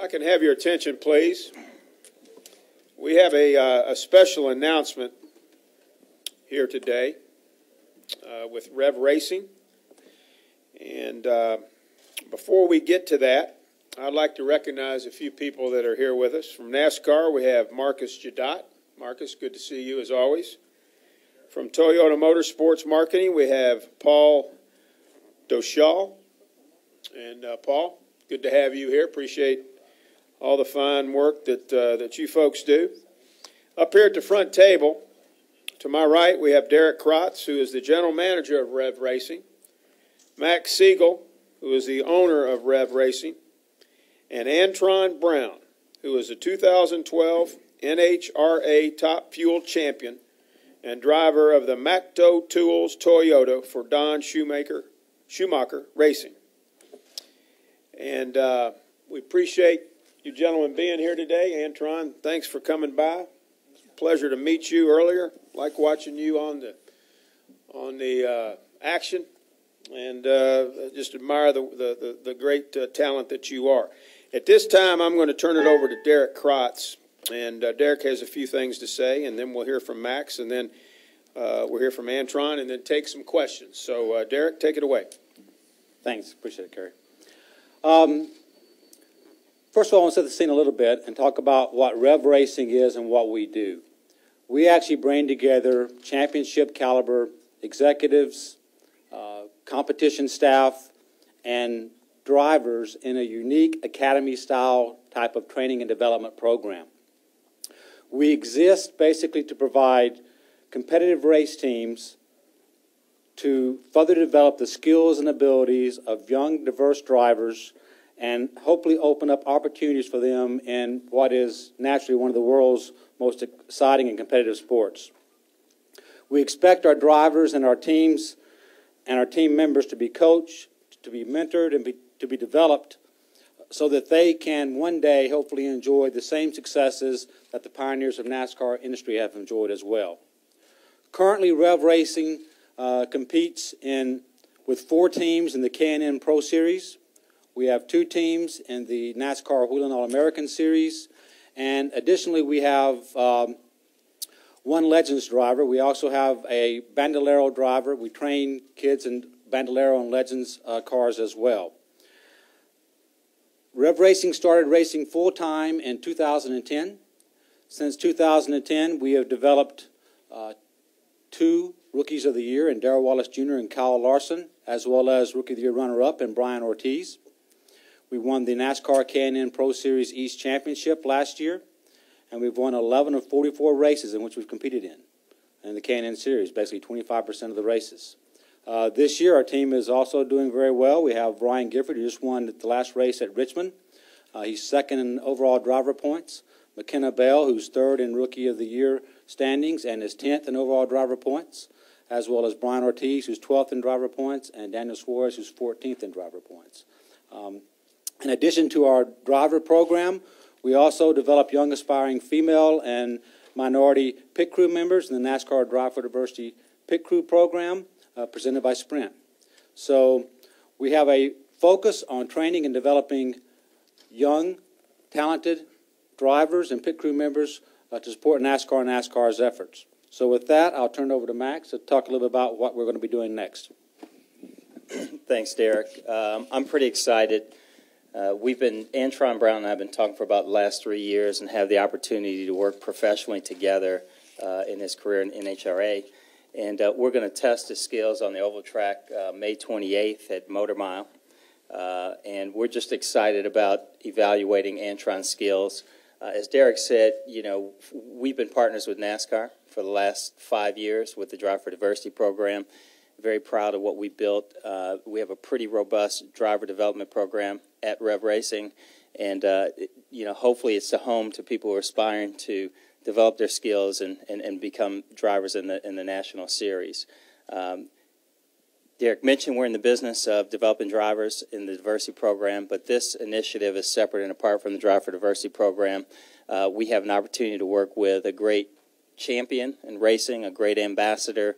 I can have your attention, please. We have a special announcement here today with Rev Racing. And before we get to that, I'd like to recognize a few people that are here with us. From NASCAR, we have Marcus Jadot. Marcus, good to see you as always. From Toyota Motorsports Marketing, we have Paul Doshal. And Paul, good to have you here. Appreciate all the fine work that you folks do. Up here at the front table, to my right, we have Derek Krotz, who is the general manager of Rev Racing, Max Siegel, who is the owner of Rev Racing, and Antron Brown, who is the 2012 NHRA Top Fuel Champion and driver of the Macto Tools Toyota for Don Schumacher Racing. And we appreciate you gentlemen being here today. Antron, thanks for coming by. Pleasure to meet you earlier. Like watching you on the action, and just admire the great talent that you are. At this time, I'm going to turn it over to Derek Krotz, and Derek has a few things to say, and then we'll hear from Max, and then we'll hear from Antron, and then take some questions. So, Derek, take it away. Thanks. Appreciate it, Kerry. First of all, I want to set the scene a little bit and talk about what Rev Racing is and what we do. We actually bring together championship caliber executives, competition staff, and drivers in a unique academy-style type of training and development program. We exist basically to provide competitive race teams to further develop the skills and abilities of young, diverse drivers and hopefully open up opportunities for them in what is naturally one of the world's most exciting and competitive sports. We expect our drivers and our teams and our team members to be coached, to be mentored, and to be developed so that they can one day hopefully enjoy the same successes that the pioneers of NASCAR industry have enjoyed as well. Currently, Rev Racing competes with 4 teams in the K&N Pro Series. We have 2 teams in the NASCAR Whelen All-American Series. And additionally, we have 1 Legends driver. We also have a Bandolero driver. We train kids in Bandolero and Legends cars as well. Rev Racing started racing full-time in 2010. Since 2010, we have developed 2 Rookies of the Year in Darrell Wallace Jr. and Kyle Larson, as well as Rookie of the Year runner-up in Brian Ortiz. We won the NASCAR K&N Pro Series East Championship last year, and we've won 11 of 44 races in which we've competed in the K&N Series, basically 25% of the races. This year, our team is also doing very well. We have Brian Gifford, who just won the last race at Richmond. He's 2nd in overall driver points. McKenna Bell, who's 3rd in Rookie of the Year standings and is 10th in overall driver points, as well as Brian Ortiz, who's 12th in driver points, and Daniel Suarez, who's 14th in driver points. In addition to our driver program, we also develop young aspiring female and minority pit crew members in the NASCAR Drive for Diversity pit crew program presented by Sprint. So we have a focus on training and developing young, talented drivers and pit crew members to support NASCAR and NASCAR's efforts. So with that, I'll turn it over to Max to talk a little bit about what we're going to be doing next. Thanks, Derek. I'm pretty excited. Antron Brown and I have been talking for about the last 3 years and have the opportunity to work professionally together in his career in NHRA. And we're going to test his skills on the oval track May 28th at Motor Mile. And we're just excited about evaluating Antron's skills. As Derek said, we've been partners with NASCAR for the last 5 years with the Drive for Diversity program. Very proud of what we built. We have a pretty robust driver development program at Rev Racing, and hopefully it's a home to people who are aspiring to develop their skills and become drivers in the national series. Derek mentioned we're in the business of developing drivers in the diversity program, but this initiative is separate and apart from the Drive for Diversity program. We have an opportunity to work with a great champion in racing, a great ambassador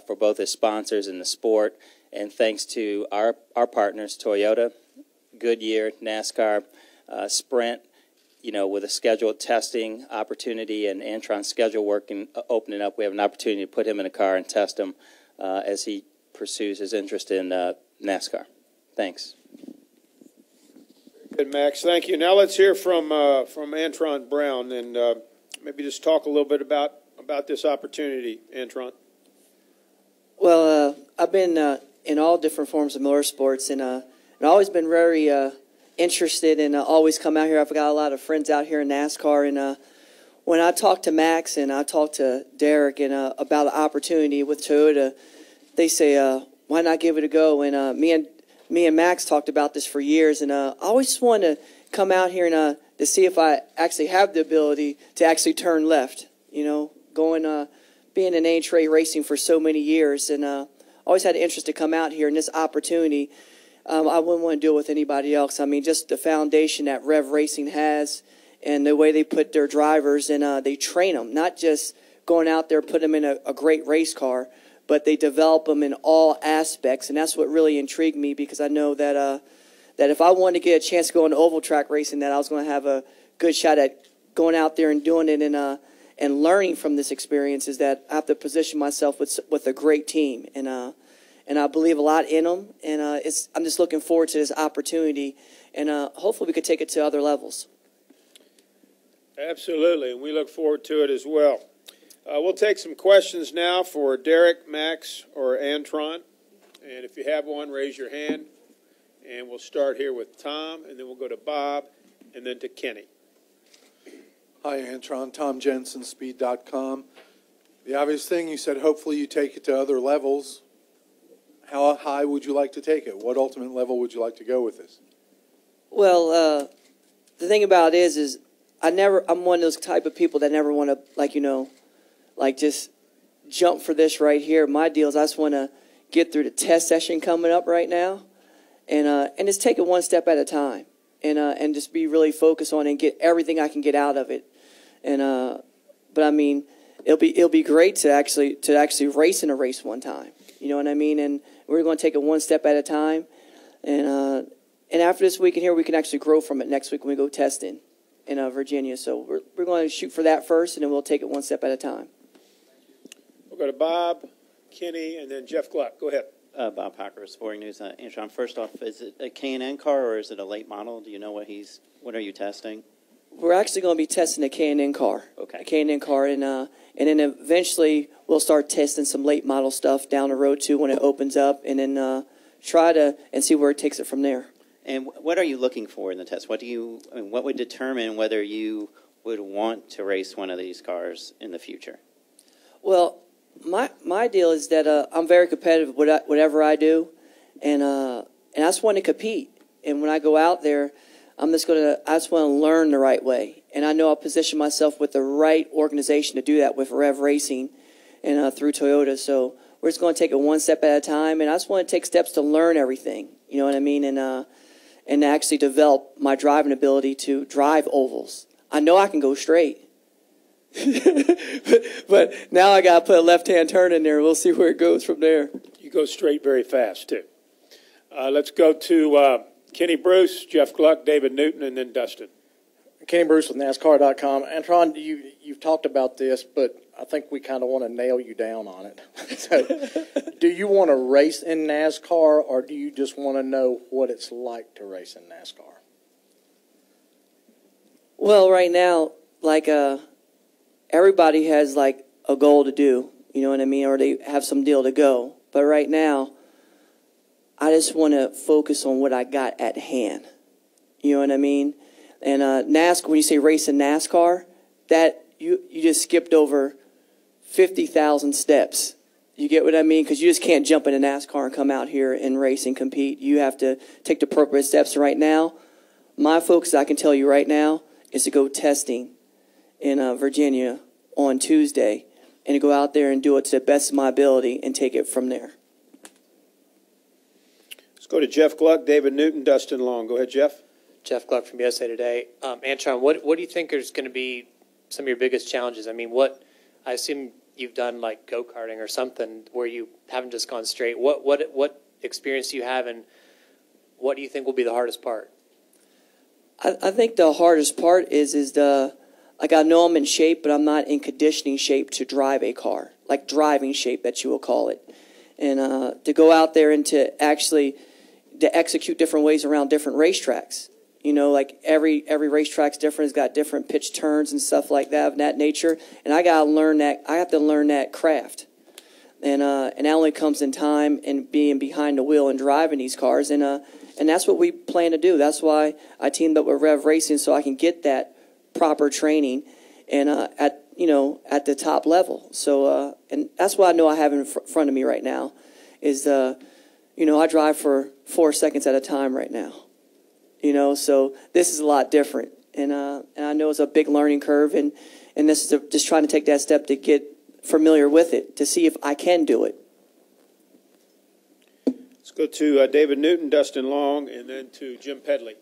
for both his sponsors in the sport, and thanks to our partners, Toyota, Goodyear, NASCAR, Sprint, with a scheduled testing opportunity and Antron's schedule opening up, we have an opportunity to put him in a car and test him as he pursues his interest in NASCAR. Thanks. Good, Max. Thank you. Now let's hear from Antron Brown, and maybe just talk a little bit about this opportunity, Antron. Well, I've been in all different forms of motorsports, and I've always been very interested and always come out here. I've got a lot of friends out here in NASCAR, and when I talked to Max and I talked to Derek and about the opportunity with Toyota, they say, why not give it a go? And me and Max talked about this for years, and I always just wanted to come out here and to see if I actually have the ability to actually turn left. Being in NHRA racing for so many years, and always had an interest to come out here, and this opportunity, I wouldn't want to do it with anybody else. I mean, just the foundation that Rev Racing has, and the way they put their drivers and they train them, not just going out there, put them in a great race car, but they develop them in all aspects, and that's what really intrigued me, because I know that that if I wanted to get a chance to go into oval track racing, that I was going to have a good shot at going out there and doing it and learning from this experience, is that I have to position myself with a great team, and I believe a lot in them, and I'm just looking forward to this opportunity, and hopefully we could take it to other levels. Absolutely, and we look forward to it as well. We'll take some questions now for Derek, Max, or Antron. And if you have one, raise your hand. And we'll start here with Tom, and then we'll go to Bob, and then to Kenny. Hi, Antron. Tom Jensen, Speed.com. The obvious thing, you said hopefully you take it to other levels. How high would you like to take it? What ultimate level would you like to go with this? Well, the thing about it is I'm one of those type of people that never want to, just jump for this right here. My deal is I just want to get through the test session coming up right now, and just take it one step at a time, and just be really focused on it and get everything I can get out of it. But I mean, it'll be great to actually race in a race one time. You know what I mean? And we're going to take it one step at a time, and after this weekend here, we can actually grow from it next week when we go testing in Virginia. So we're going to shoot for that first, and then we'll take it one step at a time. We'll go to Bob, Kenny, and then Jeff Gluck. Go ahead. Bob Packer, Sporting News. Antron, first off, is it a K&N car or is it a late model? Do you know what are you testing? We're actually going to be testing a K&N car. Okay. A K&N car, and then eventually we'll start testing some late model stuff down the road too when it opens up, and then try to see where it takes it from there. And what are you looking for in the test? What would determine whether you would want to race one of these cars in the future? Well, my deal is that I'm very competitive with whatever I do, and I just want to compete. And when I go out there, I just want to learn the right way. And I know I'll position myself with the right organization to do that with Rev Racing and through Toyota. So we're just going to take it one step at a time, and I just want to take steps to learn everything. You know what I mean? And actually develop my driving ability to drive ovals. I know I can go straight. But now I got to put a left-hand turn in there. We'll see where it goes from there. You go straight very fast, too. Let's go to Kenny Bruce, Jeff Gluck, David Newton, and then Dustin. Kenny Bruce with NASCAR.com. Antron, you've talked about this, but I think we kind of want to nail you down on it. So, do you want to race in NASCAR, or do you just want to know what it's like to race in NASCAR? Well, right now, everybody has a goal to do, you know what I mean, or they have some deal to go. But right now, I just want to focus on what I got at hand. You know what I mean? And NASCAR, when you say race in NASCAR, that you just skipped over 50,000 steps. You get what I mean? Because you just can't jump into NASCAR and come out here and race and compete. You have to take the appropriate steps. Right now, my focus, I can tell you right now, is to go testing in Virginia on Tuesday and to go out there and do it to the best of my ability and take it from there. Let's go to Jeff Gluck, David Newton, Dustin Long. Go ahead, Jeff. Jeff Gluck from USA Today. Antron, what do you think is going to be some of your biggest challenges? I mean, I assume you've done like go-karting or something where you haven't just gone straight. What experience do you have, and what do you think will be the hardest part? I think the hardest part is like I know I'm in shape, but I'm not in conditioning shape to drive a car, like driving shape that you will call it. And to go out there and to execute different ways around different racetracks. You know, like every racetrack's different. It's got different pitch turns and stuff like that of that nature. And I gotta learn that. I have to learn that craft. And that only comes in time and being behind the wheel and driving these cars. And that's what we plan to do. That's why I teamed up with Rev Racing so I can get that proper training and at the top level. So and that's what I know I have in front of me right now is I drive for 4 seconds at a time right now. So this is a lot different, and I know it's a big learning curve, and this is just trying to take that step to get familiar with it to see if I can do it. Let's go to David Newton, Dustin Long, and then to Jim Pedley.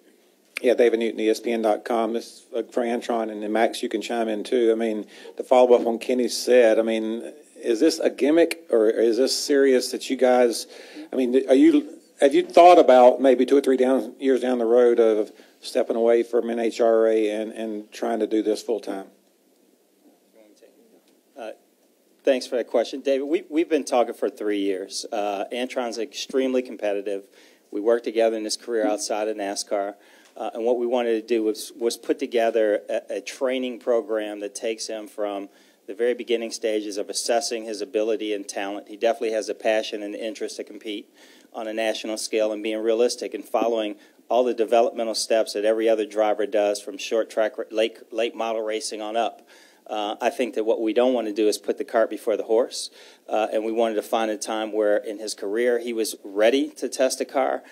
Yeah, David Newton, ESPN.com. This is for Antron, and then Max, you can chime in too. I mean, to follow up on Kenny said, I mean, is this a gimmick or is this serious that you guys? I mean, have you thought about maybe 2 or 3 years down the road of stepping away from NHRA and trying to do this full time? Thanks for that question, David. We've been talking for 3 years. Antron's extremely competitive. We worked together in his career outside of NASCAR. And what we wanted to do was put together a training program that takes him from the very beginning stages of assessing his ability and talent. He definitely has a passion and interest to compete on a national scale, and being realistic and following all the developmental steps that every other driver does from short track, late model racing on up. I think that what we don't want to do is put the cart before the horse, and we wanted to find a time where in his career he was ready to test a car.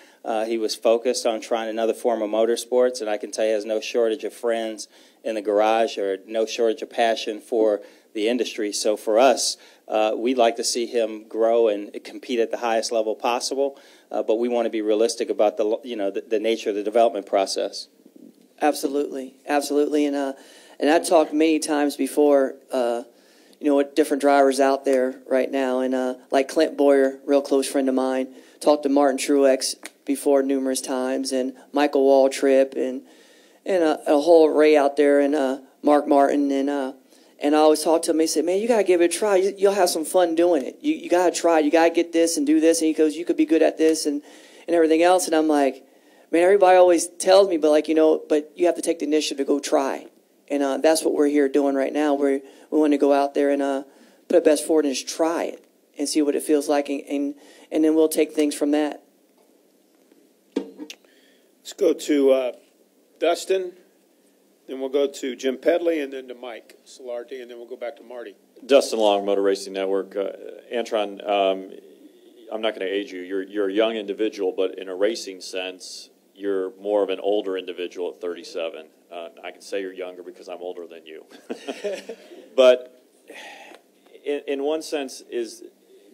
He was focused on trying another form of motorsports, and I can tell you he has no shortage of friends in the garage or no shortage of passion for the industry. So for us, we'd like to see him grow and compete at the highest level possible, but we want to be realistic about the nature of the development process. Absolutely, absolutely, and I talked many times before, with different drivers out there right now, and like Clint Boyer, real close friend of mine, talked to Martin Truex before numerous times, and Michael Waltrip, and a whole array out there, and Mark Martin, and I always talk to him. He said, "Man, you gotta give it a try. You'll have some fun doing it. You gotta try. You gotta get this and do this." And he goes, "You could be good at this and everything else." And I'm like, "Man, everybody always tells me, but but you have to take the initiative to go try." And that's what we're here doing right now. We want to go out there and put our best forward and just try it and see what it feels like, and then we'll take things from that. Let's go to Dustin, then we'll go to Jim Pedley, and then to Mike Solarte, and then we'll go back to Marty. Dustin Long, Motor Racing Network. Antron, I'm not going to age you. You're a young individual, but in a racing sense, you're more of an older individual at 37. I can say you're younger because I'm older than you. But in one sense, is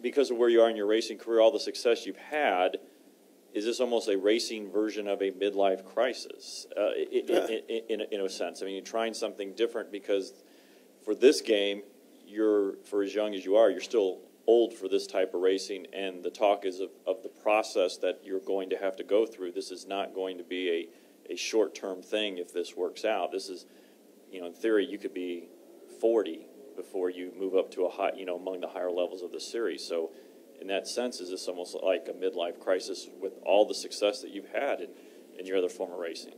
because of where you are in your racing career, all the success you've had, is this almost a racing version of a midlife crisis in a sense? I mean, you're trying something different because for this game, for as young as you are, you're still old for this type of racing, and the talk is of the process that you're going to have to go through. This is not going to be a short-term thing if this works out. This is, in theory, you could be 40 before you move up to a high, among the higher levels of the series. So in that sense, is this almost like a midlife crisis with all the success that you've had in your other form of racing?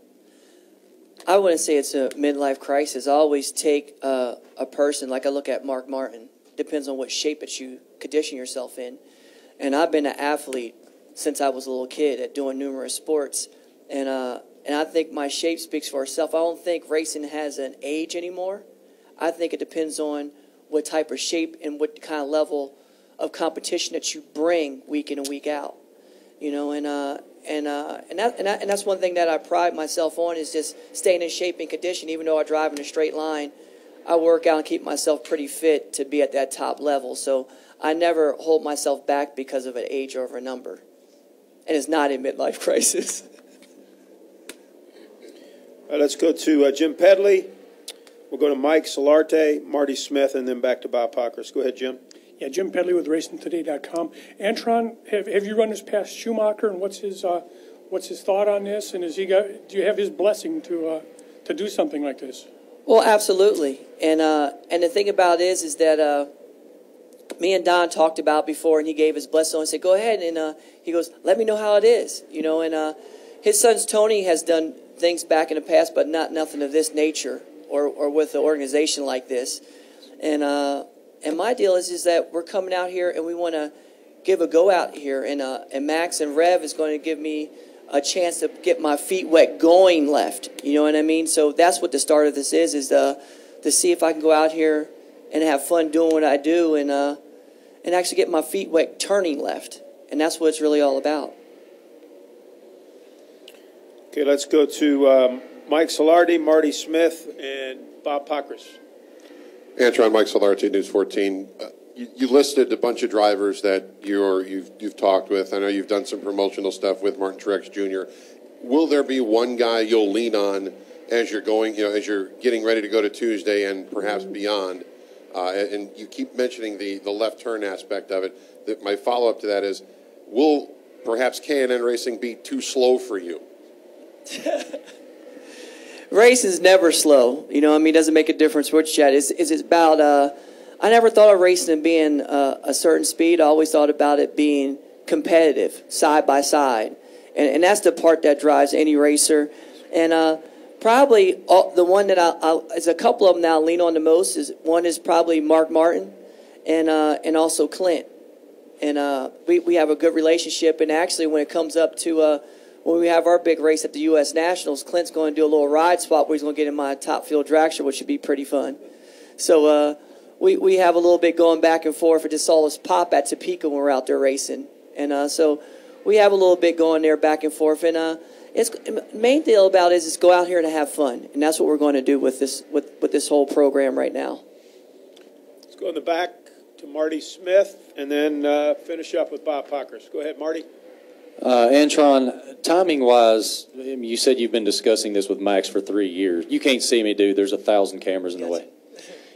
I wouldn't say it's a midlife crisis. I always take a person, like I look at Mark Martin, depends on what shape that you condition yourself in. And I've been an athlete since I was a little kid at doing numerous sports. And I think my shape speaks for itself. I don't think racing has an age anymore. I think it depends on what type of shape and what kind of level of competition that you bring week in and week out. And that's one thing that I pride myself on is just staying in shape and condition. Even though I drive in a straight line, I work out and keep myself pretty fit to be at that top level. So I never hold myself back because of an age over a number. And it's not a midlife crisis. All right, let's go to Jim Pedley. We'll go to Mike Solarte, Marty Smith, and then back to Bob Pockris. Go ahead, Jim. Yeah, Jim Pedley with RacingToday.com. Antron, have you run this past Schumacher, and what's his what's his thought on this, and do you have his blessing to do something like this? Well, absolutely. And the thing about it is that me and Don talked about before, and he gave his blessing. I said, go ahead. And he goes, let me know how it is. You know, and his son's Tony has done things back in the past, but nothing of this nature or with an organization like this. And my deal is that we're coming out here and we want to give a go out here. And Max and Rev is going to give me a chance to get my feet wet going left. You know what I mean? So that's what the start of this is to see if I can go out here and have fun doing what I do and actually get my feet wet turning left. And that's what it's really all about. Okay, let's go to Mike Solardi, Marty Smith, and Bob Pockris. Antron, Mike Solardi, News 14. You listed a bunch of drivers that you've talked with. I know you've done some promotional stuff with Martin Truex Jr. Will there be one guy you'll lean on as you're going, as you're getting ready to go to Tuesday and perhaps beyond? And you keep mentioning the left turn aspect of it. My follow-up to that is, will perhaps K&N Racing be too slow for you? Racing's never slow. You know, I mean, it doesn't make a difference which jet. It's about, I never thought of racing being a certain speed. I always thought about it being competitive, side by side. And that's the part that drives any racer. And probably the one that there's a couple of them that I lean on the most. One is probably Mark Martin and also Clint. And we have a good relationship. And actually, when it comes up to when we have our big race at the U.S. Nationals, Clint's going to do a little ride swap where he's going to get in my top field dragster, which should be pretty fun. So we have a little bit going back and forth. I just saw us pop at Topeka when we're out there racing. And so we have a little bit going there back and forth. And the main deal about it is go out here to have fun. And that's what we're going to do with this whole program right now. Let's go in the back to Marty Smith and then finish up with Bob Pockris. Go ahead, Marty. Antron, timing-wise, you said you've been discussing this with Max for 3 years. You can't see me, dude. There's 1,000 cameras in the way.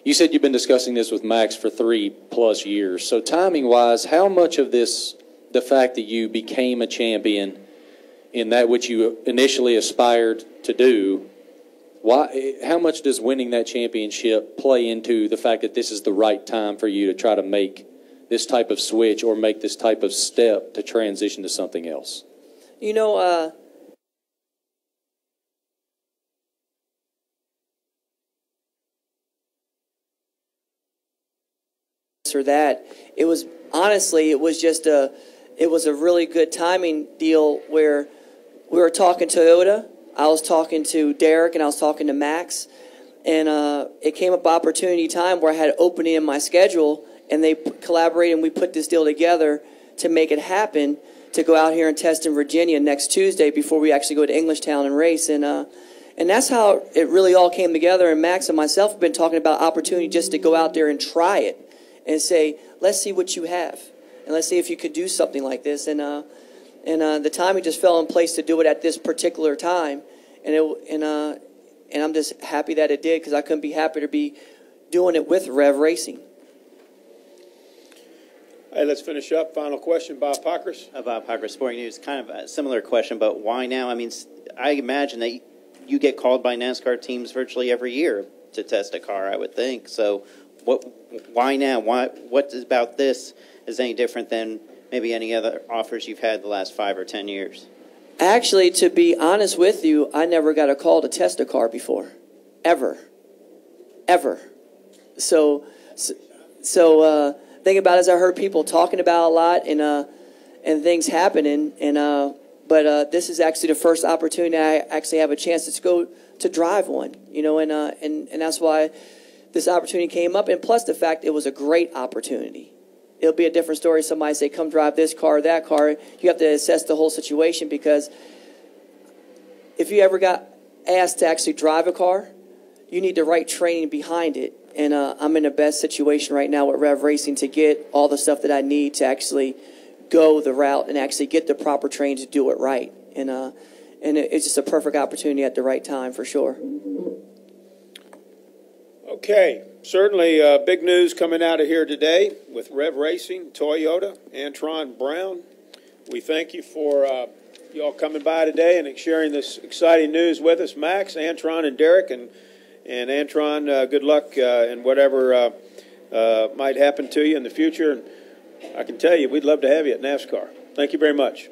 You said you've been discussing this with Max for 3+ years. So timing-wise, how much of this, the fact that you became a champion in that which you initially aspired to do, how much does winning that championship play into the fact that this is the right time for you to try to make this type of switch or make this type of step to transition to something else? You know, or that it was honestly it was a really good timing deal where we were talking Toyota, I was talking to Derek, and I was talking to Max, and it came up opportunity time where I had an opening in my schedule, and they collaborated and we put this deal together to make it happen, to go out here and test in Virginia next Tuesday before we actually go to Englishtown and race. And that's how it really all came together. And Max and myself have been talking about opportunity just to go out there and try it and say, let's see what you have. And let's see if you could do something like this. And the timing just fell in place to do it at this particular time. And I'm just happy that it did, because I couldn't be happier to be doing it with Rev Racing. Hey, let's finish up. Final question, Bob Pockris. Bob Pockris, Sporting News. Kind of a similar question, but why now? I mean, I imagine that you get called by NASCAR teams virtually every year to test a car, I would think. So why now? What about this is any different than maybe any other offers you've had the last 5 or 10 years? Actually, to be honest with you, I never got a call to test a car before. Ever. So thing about it is I heard people talking about a lot and things happening, but this is actually the first opportunity I actually have a chance to go to drive one, and that's why this opportunity came up, and plus the fact it was a great opportunity. It'll be a different story. Somebody say, come drive this car, that car. You have to assess the whole situation, because if you ever got asked to actually drive a car, you need the right training behind it. And I'm in the best situation right now with Rev Racing to get all the stuff that I need to actually go the route and actually get the proper training to do it right. And it's just a perfect opportunity at the right time for sure. Okay, certainly big news coming out of here today with Rev Racing, Toyota, Antron Brown. We thank you for you all coming by today and sharing this exciting news with us. Max, Antron, and Derek. And Antron, good luck in whatever might happen to you in the future. And I can tell you, we'd love to have you at NASCAR. Thank you very much.